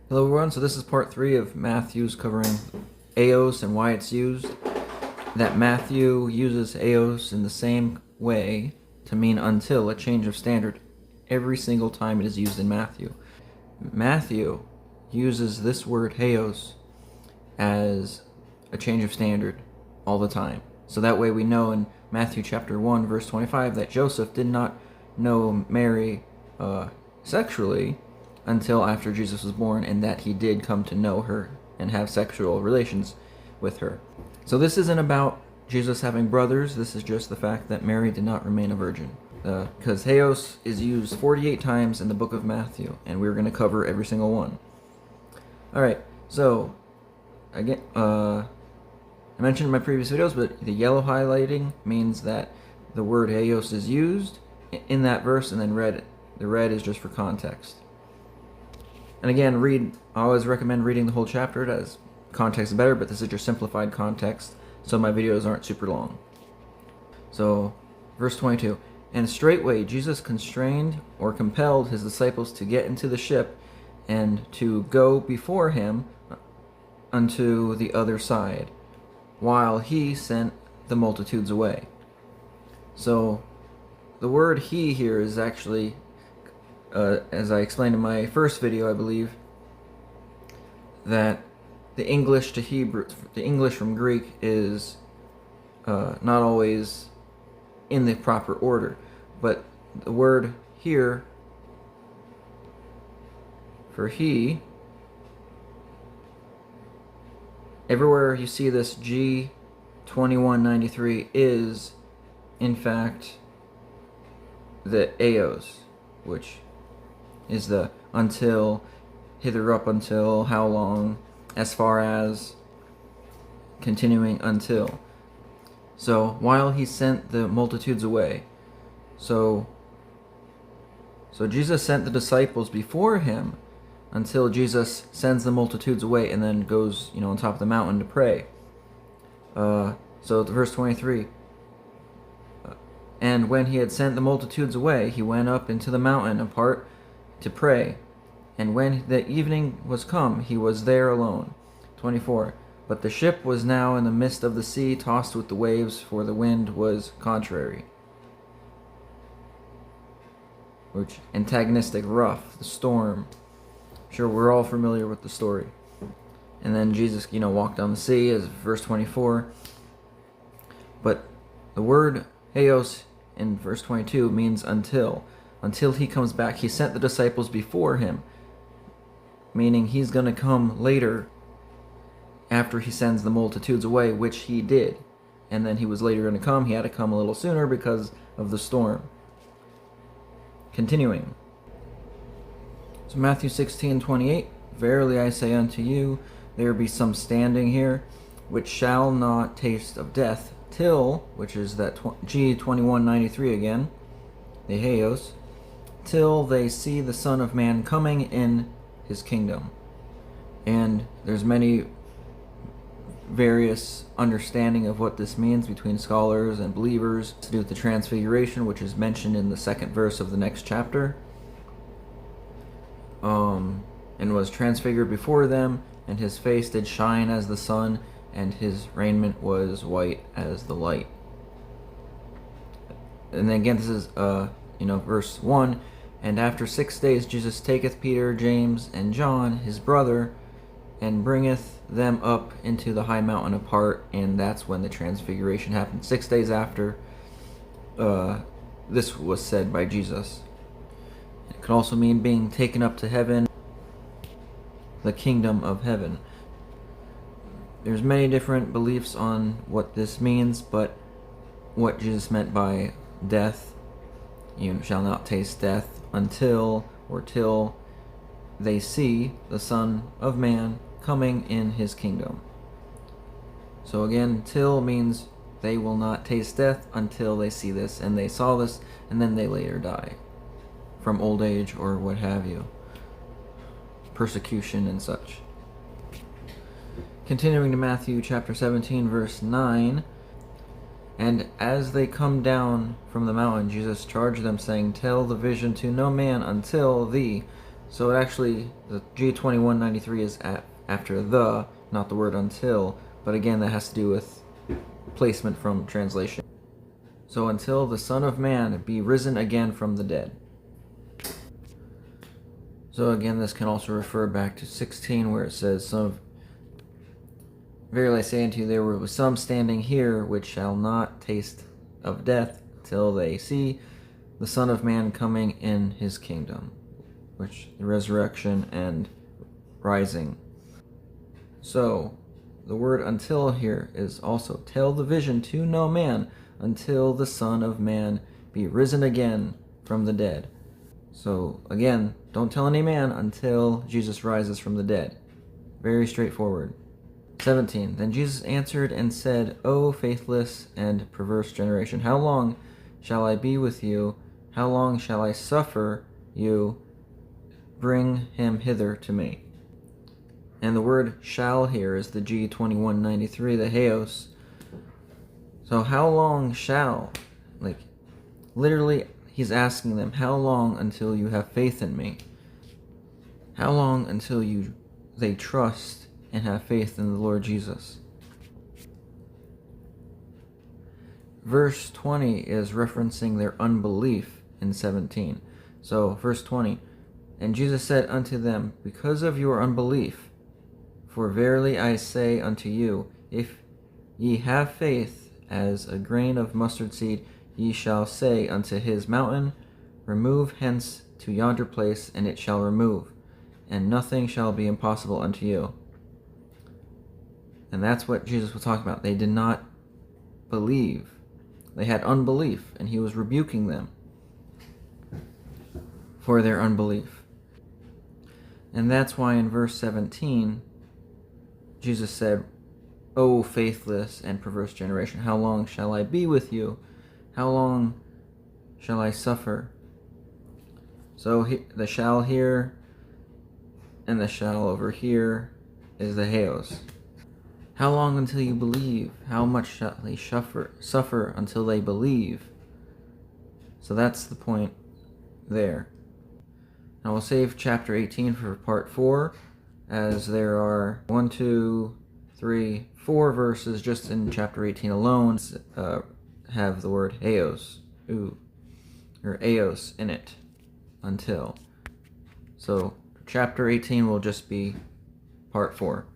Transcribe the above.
Hello everyone, so this is part 3 of Matthew's covering Heōs and why it's used. That Matthew uses Heōs in the same way to mean until, a change of standard, every single time it is used in Matthew. Matthew uses this word Heōs as a change of standard all the time. So that way we know in Matthew chapter 1 verse 25 that Joseph did not know Mary sexually until after Jesus was born, and that he did come to know her and have sexual relations with her. So this isn't about Jesus having brothers, this is just the fact that Mary did not remain a virgin. Because Heōs is used 48 times in the book of Matthew, and we're going to cover every single one. Alright, so, again, I mentioned in my previous videos, but the yellow highlighting means that the word Heōs is used in that verse, and then the red is just for context. And again, I always recommend reading the whole chapter. It has context better, but this is just simplified context, so my videos aren't super long. So, verse 22. And straightway Jesus constrained or compelled his disciples to get into the ship and to go before him unto the other side, while he sent the multitudes away. So, the word he here is actually, as I explained in my first video, I believe, that the English to Hebrew, the English from Greek is not always in the proper order, but the word here for he, everywhere you see this G2193 is, in fact, the Heōs, which is the until, hither up until, how long, as far as, continuing until. So, while he sent the multitudes away. So Jesus sent the disciples before him until Jesus sends the multitudes away and then goes, on top of the mountain to pray. So verse 23. And when he had sent the multitudes away, he went up into the mountain apart to pray. And when the evening was come, he was there alone. 24. But the ship was now in the midst of the sea, tossed with the waves, for the wind was contrary. Which, antagonistic, rough, the storm. Sure, we're all familiar with the story. And then Jesus, walked on the sea, as verse 24. But the word Heōs in verse 22 means until. Until he comes back. He sent the disciples before him, meaning he's going to come later after he sends the multitudes away, which he did. And then he was later going to come. He had to come a little sooner because of the storm. Continuing. So Matthew 16:28, Verily I say unto you, there be some standing here, which shall not taste of death, till, which is that G2193 again, the Heōs, till they see the Son of Man coming in his kingdom. And there's many various understanding of what this means between scholars and believers to do with the transfiguration, which is mentioned in the second verse of the next chapter. And was transfigured before them, and his face did shine as the sun, and his raiment was white as the light. And then again, this is verse 1. And after 6 days Jesus taketh Peter, James, and John, his brother, and bringeth them up into the high mountain apart, and that's when the transfiguration happened. 6 days after this was said by Jesus. It could also mean being taken up to heaven, the kingdom of heaven. There's many different beliefs on what this means, but what Jesus meant by death, you shall not taste death until, or till, they see the Son of Man coming in his kingdom. So again, till means they will not taste death until they see this, and they saw this, and then they later die from old age or what have you, persecution and such. Continuing to Matthew chapter 17 verse 9, And as they come down from the mountain, Jesus charged them, saying, Tell the vision to no man until the So it actually, the G2193 is after the, not the word until, but again that has to do with placement from translation. So until the Son of Man be risen again from the dead. So again, this can also refer back to 16 where it says, verily I say unto you, there were some standing here which shall not taste of death till they see the Son of Man coming in his kingdom. Which, the resurrection and rising. So, the word until here is also, tell the vision to no man until the Son of Man be risen again from the dead. So, again, don't tell any man until Jesus rises from the dead. Very straightforward. 17. Then Jesus answered and said, O faithless and perverse generation, how long shall I be with you? How long shall I suffer you? Bring him hither to me. And the word shall here is the G2193, the Heōs. So how long shall? Like, literally, he's asking them, how long until you have faith in me? How long until they trust and have faith in the Lord Jesus? Verse 20 is referencing their unbelief in 17. So, verse 20, and Jesus said unto them, because of your unbelief, for verily I say unto you, if ye have faith as a grain of mustard seed, ye shall say unto his mountain, remove hence to yonder place, and it shall remove, and nothing shall be impossible unto you. And that's what Jesus was talking about. They did not believe. They had unbelief, and he was rebuking them for their unbelief. And that's why in verse 17, Jesus said, O faithless and perverse generation, how long shall I be with you? How long shall I suffer? So the shall here and the shall over here is the Heōs. How long until you believe? How much shall they suffer until they believe? So that's the point there. Now we'll save chapter 18 for part 4, as there are 1, 2, 3, 4 verses just in chapter 18 alone have the word Heōs, or Eos in it, until. So chapter 18 will just be part 4.